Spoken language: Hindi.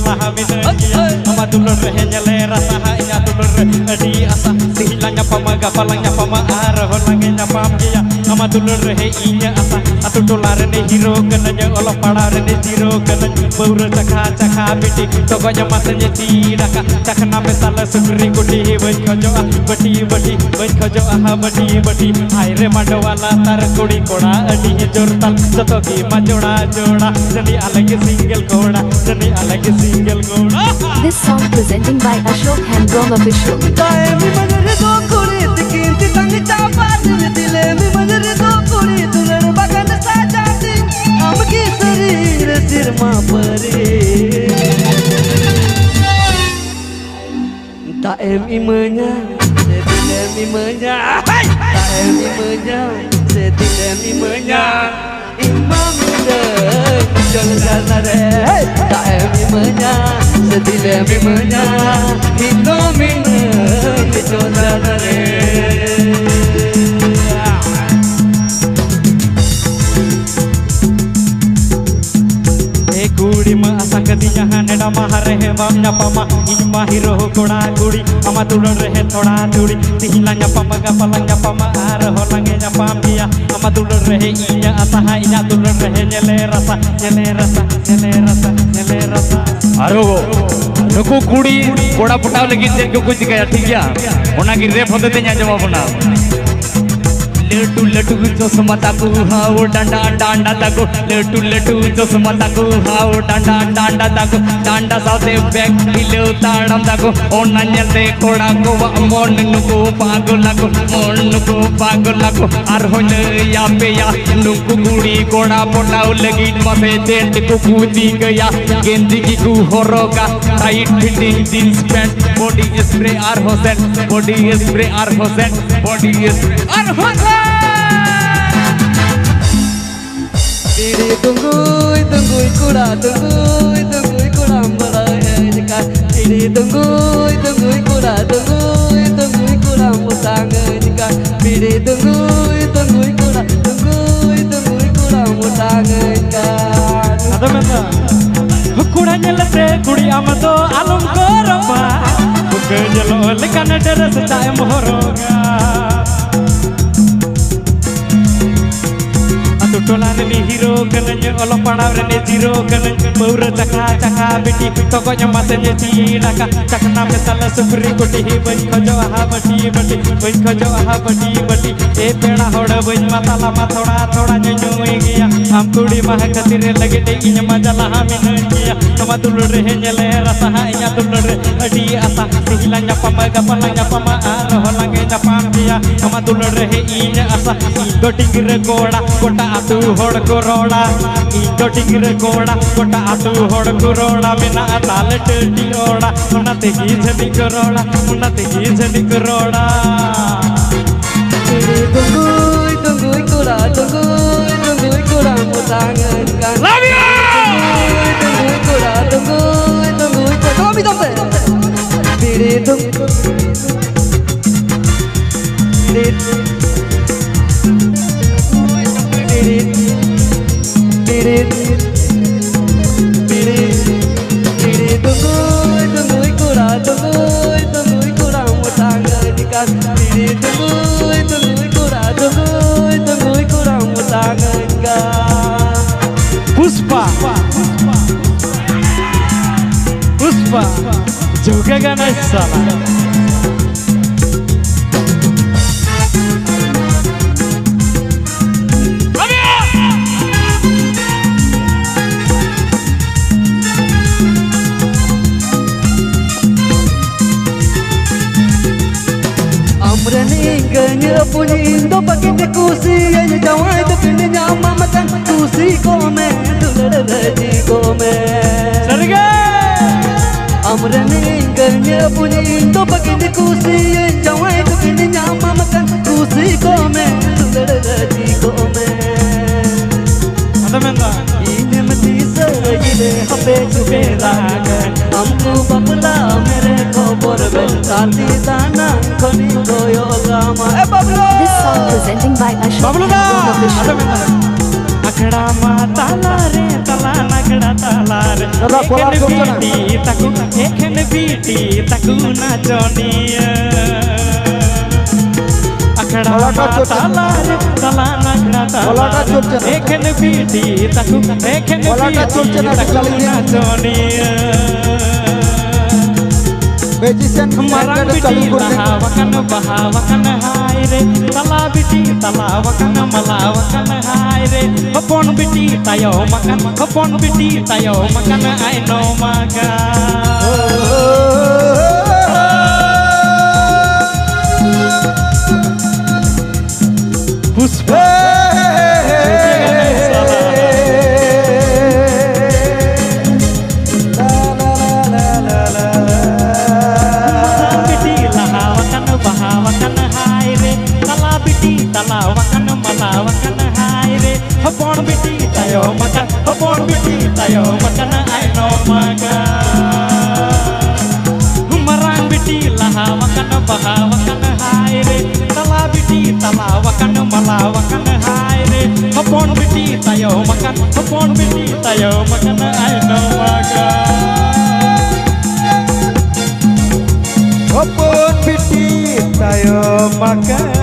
जला मिना किया अमा दुलर रहे जले रसा इना दुलर अडी आसा सिहिलाnya pama gapalanya pama arho lange nyapam kiya अमा दुलर रहे इnya आसा अतु टोलार ने हीरो कनanya ओला पड़ार ने जीरो कनन बौर चखा चखा बिटी तोगnya masanya tidaka चखना में साला सुकरी गुटी बन खजो बटी बटी बन खजो आहा बटी बटी हाय रे मांडवाला तार कुड़ी कोड़ा अडी जोरताल जतो की जोड़ा जोड़ा जनी अलग सिंगल कोड़ा जनी अलग single Koda. This song presenting by Ashok Handrom Official. Taemi manjare do kuri tikinti tangi chapat dile mi manjare do kuri tular bagan sajati amki sarir sirma pare Taemi menya sedile mi menya Taemi menya sedile mi menya Imam Jalare Taemi menya sedile mi menya Hinomine Jalare कुड़ी मा आसा कदिया नेडा माहा रहे बाम न्यापामा इन माहिरो कोड़ा कुड़ी अमा दुलर रहे थोड़ा दुड़ी तिहिला न्यापामा गपला न्यापामा आर हो लंगे न्यापाम दिया अमा दुलर रहे इnya आसा हा इnya दुलर रहे नेले रसा नेले रसा नेले रसा नेले रसा आरो नुकु कुड़ी कोड़ा पटाव लगी चेक को कुछ कया ठीक है ओना की रेप होते ते nya जवाब ना लटू लटू चश्मा ताकू हाओ डांडा डांडा ताकू लटू लटू चश्मा ताकू हाओ डांडा डांडा ताकू डांडा साथे बैग हिलो ताड़म ताकू ओना नेलते कोड़ा को मन नुकु पागलाकू मन नुकु पागलाकू आर होने या पे या नुकु गुड़ी कोड़ा पटाव लगी मथे टेंट को कूदी गया गेंदी की कू होरोगा tight fitting jeans pant body spray आर होसेन बॉडी स्प्रे आर होसेन बॉडी स्प्रे आर होसेन Diri tunggui tunggui kuda tunggui tunggui kuda mereka Diri tunggui tunggui kuda tunggui tunggui kuda musang mereka Diri tunggui tunggui kuda tunggui tunggui kuda musang mereka ada mena kuda nyelate kudi amado alum koraba buke jelo lekan deres cai mohoroga टोलार ने हीरो कनन ओलो पड़ाव रे जीरो कनन बौर चखा चखा बिटी तोगnya masanya tidaka चखना में साला सुकरी गुटी बन खजो आहा बटी बटी बन खजो आहा बटी बटी ए पेड़ा होड़ बन माताला मा थोड़ा थोड़ा नुई गया हम कुड़ी माह कतिर लगे दे इन मजला हमिन किया तमा दुलर रे नेले रसा इया दुलर अडी आसा सिहिला न्यापामा गपला न्यापामा आर हो लगे न्यापाम किया तमा दुलर रे इन आसा इदो टिंगरे कोड़ा कोटा आतु होड़ को रोड़ा इदो टिंगरे कोड़ा कोटा आतु होड़ को रोड़ा बिना ताल टेटी ओड़ा उन्नति की झनी करोड़ा उन्नति की झनी करोड़ा tunggui tunggui kuda tunggui tunggui kuda musang mereka love you tunggui kuda tunggui tunggui kuda kami tampe Diri tunggui Diri tunggui tunggui kuda tunggui tunggui kuda musang mereka Diri tunggui tunggui kuda tunggui tunggui kuda musang mereka Pushpa Pushpa झुकेगा नहीं साला Ganya punindo pakai kusi yang jawai tu kini nyama makan kusi kome dular raji kome. सरगे Amrani ganya punindo pakai kusi yang jawai tu kini nyama makan kusi kome dular raji kome. ada menda Ini mesti segile hape cubera हमको बबला मेरे को बोरबे साथी दाना खनी कोयो गामा ए बबलो This song presenting by Ashok Bablu दा Handrom ada Official. menda अखड़ा मा ताला रे तला नगड़ा नागड़ा तालार दादा, कोला एखन चलছে না। बीटी ताकू नाचनिया अखड़ा कोलाटा चलছে না। तालार तला नागड़ा कोलाटा तालार চলছে না। एखन बीटी ताकू कोलाटा চলছে না, চালিয়ে দিন। नाचनिया म्यूजिशियन मरंग चालू बिटी कर दें बहावकन हाय रे तला बिटी तलावकन मलावकन हाय रे हपन बिटी तायो मकन आई नो मगा पुष्प तलावकन मलावकन हाय रे हपन बिटी तायो मकन आई नो मगा मरंग बिटी लहावकन बहावकन हाय रे तला बिटी तलावकन मलावकन हाय रे हपन बिटी तायो मकन आई नो मगा अपन बिटी तायो मकन